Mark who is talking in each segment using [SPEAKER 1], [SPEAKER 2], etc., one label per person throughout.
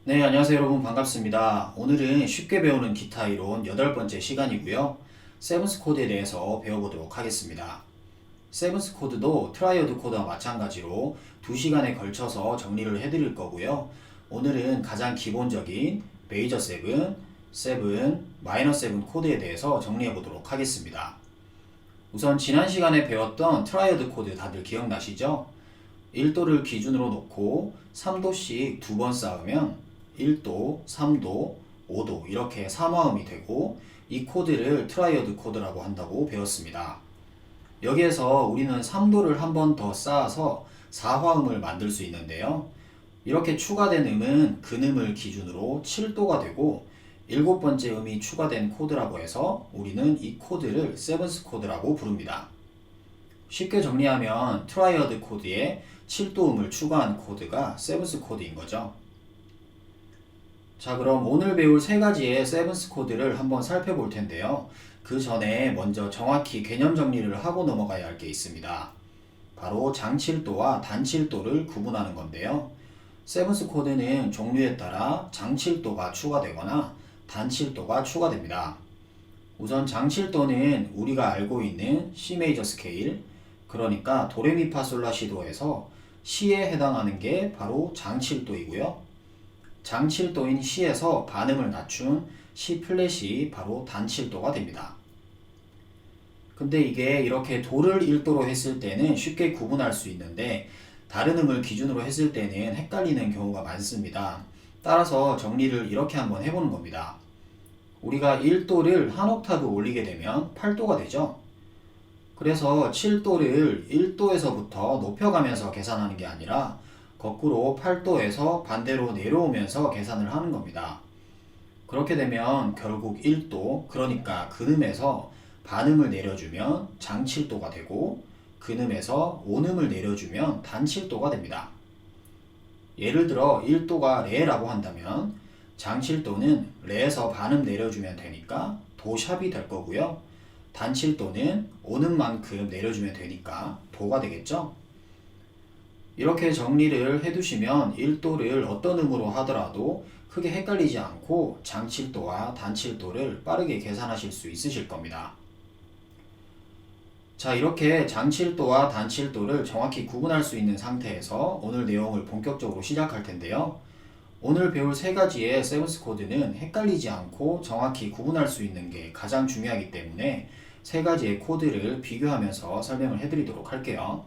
[SPEAKER 1] 네, 안녕하세요 여러분 반갑습니다. 오늘은 쉽게 배우는 기타 이론 8번째 시간이고요. 세븐스 코드에 대해서 배워보도록 하겠습니다. 세븐스 코드도 트라이어드 코드와 마찬가지로 2시간에 걸쳐서 정리를 해드릴 거고요. 오늘은 가장 기본적인 메이저 세븐, 세븐, 마이너 세븐 코드에 대해서 정리해보도록 하겠습니다. 우선 지난 시간에 배웠던 트라이어드 코드 다들 기억나시죠? 1도를 기준으로 놓고 3도씩 2번 쌓으면 1도, 3도, 5도 이렇게 3화음이 되고 이 코드를 트라이어드 코드라고 한다고 배웠습니다. 여기에서 우리는 3도를 한 번 더 쌓아서 4화음을 만들 수 있는데요. 이렇게 추가된 음은 근음을 기준으로 7도가 되고 7번째 음이 추가된 코드라고 해서 우리는 이 코드를 세븐스 코드라고 부릅니다. 쉽게 정리하면 트라이어드 코드에 7도 음을 추가한 코드가 세븐스 코드인 거죠. 자, 그럼 오늘 배울 세 가지의 세븐스 코드를 한번 살펴볼 텐데요. 그 전에 먼저 정확히 개념 정리를 하고 넘어가야 할 게 있습니다. 바로 장칠도와 단칠도를 구분하는 건데요. 세븐스 코드는 종류에 따라 장칠도가 추가되거나 단칠도가 추가됩니다. 우선 장칠도는 우리가 알고 있는 C 메이저 스케일, 그러니까 도레미파솔라시도에서 C에 해당하는 게 바로 장칠도이고요. 장칠도인 C에서 반음을 낮춘 C 플랫이 바로 단칠도가 됩니다. 근데 이게 이렇게 도를 1도로 했을 때는 쉽게 구분할 수 있는데 다른 음을 기준으로 했을 때는 헷갈리는 경우가 많습니다. 따라서 정리를 이렇게 한번 해보는 겁니다. 우리가 1도를 한 옥타브 올리게 되면 8도가 되죠. 그래서 7도를 1도에서부터 높여가면서 계산하는 게 아니라 거꾸로 8도에서 반대로 내려오면서 계산을 하는 겁니다. 그렇게 되면 결국 1도, 그러니까 근음에서 반음을 내려주면 장칠도가 되고 근음에서 온음을 내려주면 단칠도가 됩니다. 예를 들어 1도가 레라고 한다면 장칠도는 레에서 반음 내려주면 되니까 도샵이 될 거고요. 단칠도는 온음만큼 내려주면 되니까 도가 되겠죠. 이렇게 정리를 해두시면 1도를 어떤 음으로 하더라도 크게 헷갈리지 않고 장칠도와 단칠도를 빠르게 계산하실 수 있으실 겁니다. 자, 이렇게 장칠도와 단칠도를 정확히 구분할 수 있는 상태에서 오늘 내용을 본격적으로 시작할 텐데요. 오늘 배울 세 가지의 세븐스 코드는 헷갈리지 않고 정확히 구분할 수 있는 게 가장 중요하기 때문에 세 가지의 코드를 비교하면서 설명을 해드리도록 할게요.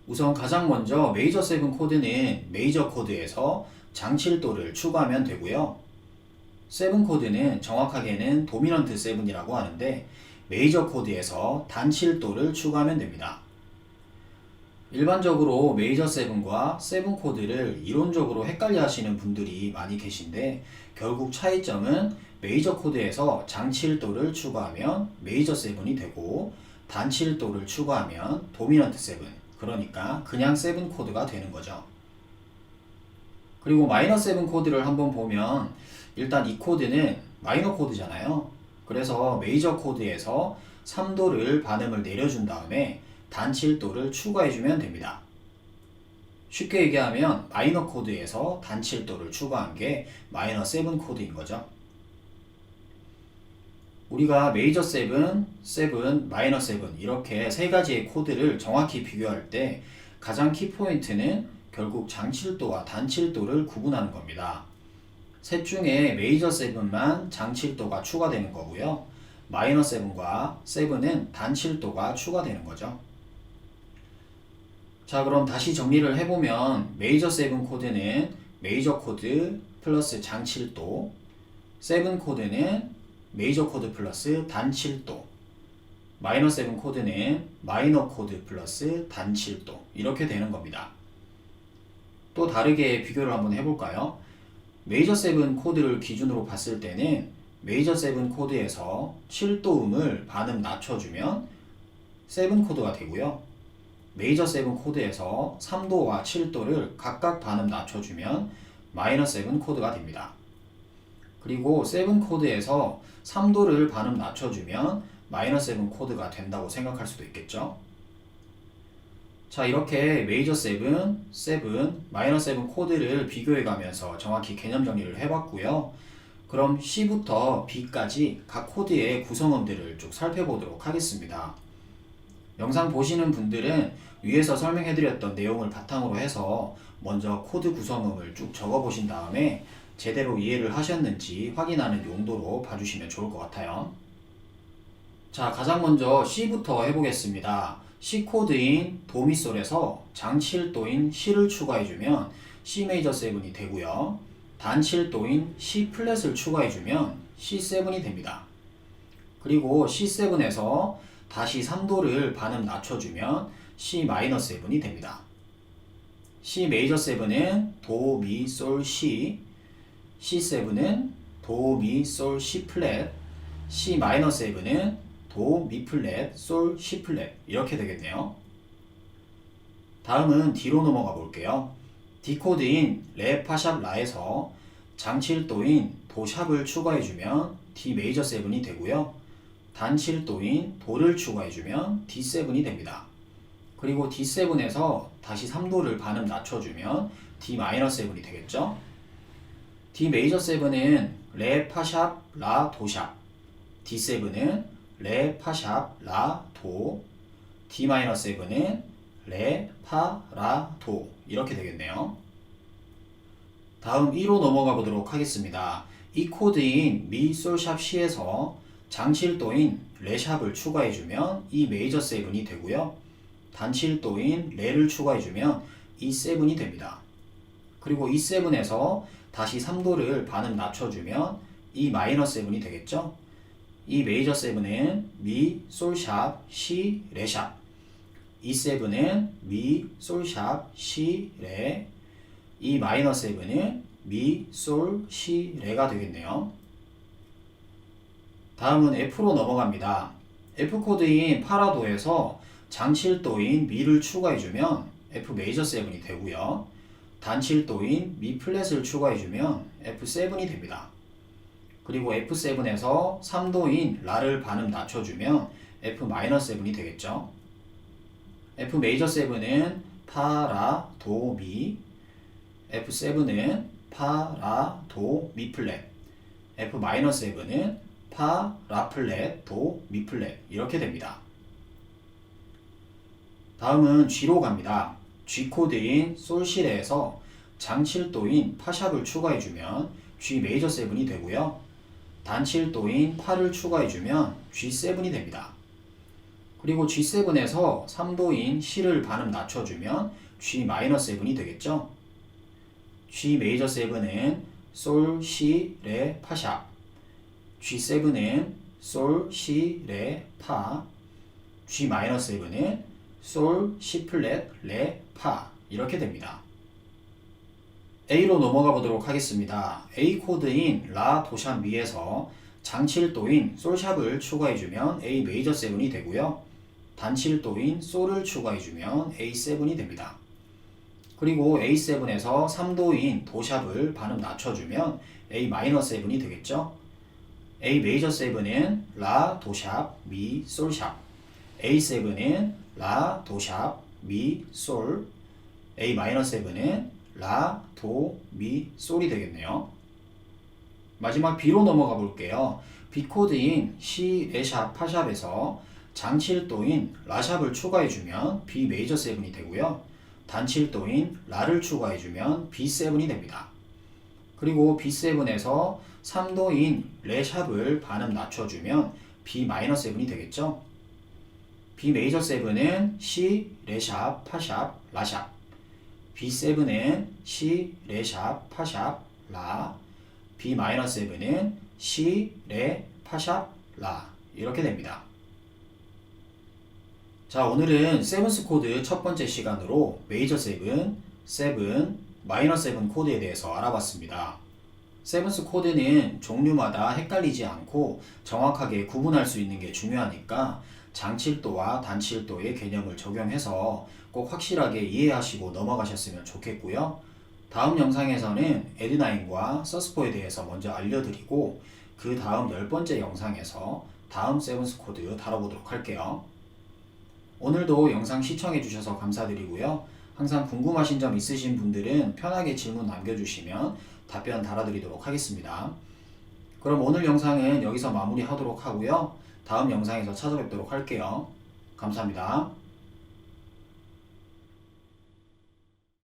[SPEAKER 1] 우선 가장 먼저 메이저 세븐 코드는 메이저 코드에서 장칠도를 추가하면 되고요. 세븐 코드는 정확하게는 도미넌트 세븐이라고 하는데 메이저 코드에서 단칠도를 추가하면 됩니다. 일반적으로 메이저 세븐과 세븐 코드를 이론적으로 헷갈려 하시는 분들이 많이 계신데 결국 차이점은 메이저 코드에서 장칠도를 추가하면 메이저 세븐이 되고 단칠도를 추가하면 도미넌트 세븐, 그러니까 그냥 세븐 코드가 되는 거죠. 그리고 마이너 세븐 코드를 한번 보면 일단 이 코드는 마이너 코드잖아요. 그래서 메이저 코드에서 3도를 반음을 내려준 다음에 단칠도를 추가해주면 됩니다. 쉽게 얘기하면 마이너 코드에서 단칠도를 추가한 게 마이너 세븐 코드인 거죠. 우리가 메이저 세븐, 세븐, 마이너 세븐 이렇게 세 가지의 코드를 정확히 비교할 때 가장 키포인트는 결국 장칠도와 단칠도를 구분하는 겁니다. 셋 중에 메이저 세븐만 장칠도가 추가되는 거고요. 마이너 세븐과 세븐은 단칠도가 추가되는 거죠. 자, 그럼 다시 정리를 해보면 메이저 세븐 코드는 메이저 코드 플러스 장칠도, 세븐 코드는 메이저 코드 플러스 단칠도, 마이너 세븐 코드는 마이너 코드 플러스 단칠도 이렇게 되는 겁니다. 또 다르게 비교를 한번 해볼까요? 메이저 세븐 코드를 기준으로 봤을 때는 메이저 세븐 코드에서 7도 음을 반음 낮춰주면 세븐 코드가 되고요. 메이저 세븐 코드에서 3도와 7도를 각각 반음 낮춰주면 마이너 세븐 코드가 됩니다. 그리고 세븐 코드에서 3도를 반음 낮춰주면 마이너 세븐 코드가 된다고 생각할 수도 있겠죠. 자, 이렇게 메이저 7, 7, 마이너 7 코드를 비교해 가면서 정확히 개념 정리를 해봤고요. 그럼 C부터 B까지 각 코드의 구성음들을 쭉 살펴보도록 하겠습니다. 영상 보시는 분들은 위에서 설명해드렸던 내용을 바탕으로 해서 먼저 코드 구성음을 쭉 적어보신 다음에 제대로 이해를 하셨는지 확인하는 용도로 봐주시면 좋을 것 같아요. 자, 가장 먼저 C부터 해보겠습니다. C 코드인 도미솔에서 장7도인 C를 추가해주면 C 메이저 7이 되고요. 단7도인 C 플랫을 추가해주면 C7이 됩니다. 그리고 C7에서 다시 3도를 반음 낮춰주면 C 마이너 7이 됩니다. C 메이저 7은 도, 미, 솔, C, C7은 도, 미, 솔, C 플랫, C 마이너 7은 도, 미 플랫, 솔, C 플랫 이렇게 되겠네요. 다음은 D로 넘어가 볼게요. D 코드인 레, 파, 샵, 라에서 장7도인 도, 샵을 추가해주면 D 메이저 7이 되고요. 단7도인 도를 추가해주면 D7이 됩니다. 그리고 D7에서 다시 3도를 반음 낮춰주면 D 마이너 7이 되겠죠. D 메이저 7은 레, 파, 샵, 라, 도, 샵. D7은 레, 파, 샵, 라, 도. D 마이너 7은 레, 파, 라, 도 이렇게 되겠네요. 다음 E로 넘어가 보도록 하겠습니다. 이 코드인 미, 솔, 샵, C에서 장7도인 레 샵을 추가해주면 E 메이저 7이 되고요. 단7도인 레를 추가해주면 E7이 됩니다. 그리고 E7에서 다시 3도를 반음 낮춰주면 E 마이너 7이 되겠죠. E 메이저 7은 미, 솔, 샵, C, 레 샵. E7은 미, 솔, 샵, C, 레. E 마이너 7은 미, 솔, C, 레가 되겠네요. 다음은 F로 넘어갑니다. F 코드인 파라도에서 장7도인 미를 추가해주면 F 메이저 7이 되고요. 단7도인 미 플랫을 추가해주면 F7이 됩니다. 그리고 F7에서 3도인 라를 반음 낮춰주면 F 마이너 7이 되겠죠. F 메이저 7은 파, 라, 도, 미. F7은 파, 라, 도, 미 플랫. F 마이너 7은 파, 라 플랫, 도, 미 플랫 이렇게 됩니다. 다음은 G로 갑니다. G 코드인 솔시레에서 장7도인 파샵을 추가해주면 G 메이저 7이 되고요. 단7도인 파를 추가해주면 G7이 됩니다. 그리고 G7에서 3도인 C를 반음 낮춰주면 G 마이너 7이 되겠죠. G 메이저 7은 솔, C, 레, 파샵. G7은 솔, C, 레, 파. G 마이너 7은 솔, C 플랫, 레, 파 이렇게 됩니다. A로 넘어가 보도록 하겠습니다. A 코드인 라, 도, 샵, 미에서 장7도인 솔샵을 추가해주면 A 메이저 7이 되고요. 단7도인 솔을 추가해주면 A7이 됩니다. 그리고 A7에서 3도인 도샵을 반음 낮춰주면 A 마이너 7이 되겠죠. A 메이저 7은 라, 도샵, 미, 솔샵. A7은 라, 도샵, 미, 솔. A 마이너 7은 라, 도, 미, 솔이 되겠네요. 마지막 B로 넘어가 볼게요. B 코드인 C, 레샵, 파샵에서 장7도인 라샵을 추가해주면 B 메이저 7이 되고요. 단7도인 라를 추가해주면 B7이 됩니다. 그리고 B7에서 3도인 레샵을 반음 낮춰주면 B 마이너 7이 되겠죠. B 메이저 7은 C, 레샵, 파샵, 라샵. B7은 C, 레샵, 파샵, 라. B 마이너 7은 C, 레, 파샵, 라 이렇게 됩니다. 자, 오늘은 세븐스 코드 첫 번째 시간으로 메이저 7, 7, 마이너 7 코드에 대해서 알아봤습니다. 세븐스 코드는 종류마다 헷갈리지 않고 정확하게 구분할 수 있는 게 중요하니까 장7도와 단7도의 개념을 적용해서 꼭 확실하게 이해하시고 넘어가셨으면 좋겠고요. 다음 영상에서는 에드나인과 서스포에 대해서 먼저 알려드리고 그 다음 10번째 영상에서 다음 세븐스 코드 다뤄보도록 할게요. 오늘도 영상 시청해주셔서 감사드리고요. 항상 궁금하신 점 있으신 분들은 편하게 질문 남겨주시면 답변 달아드리도록 하겠습니다. 그럼 오늘 영상은 여기서 마무리하도록 하고요. 다음 영상에서 찾아뵙도록 할게요. 감사합니다.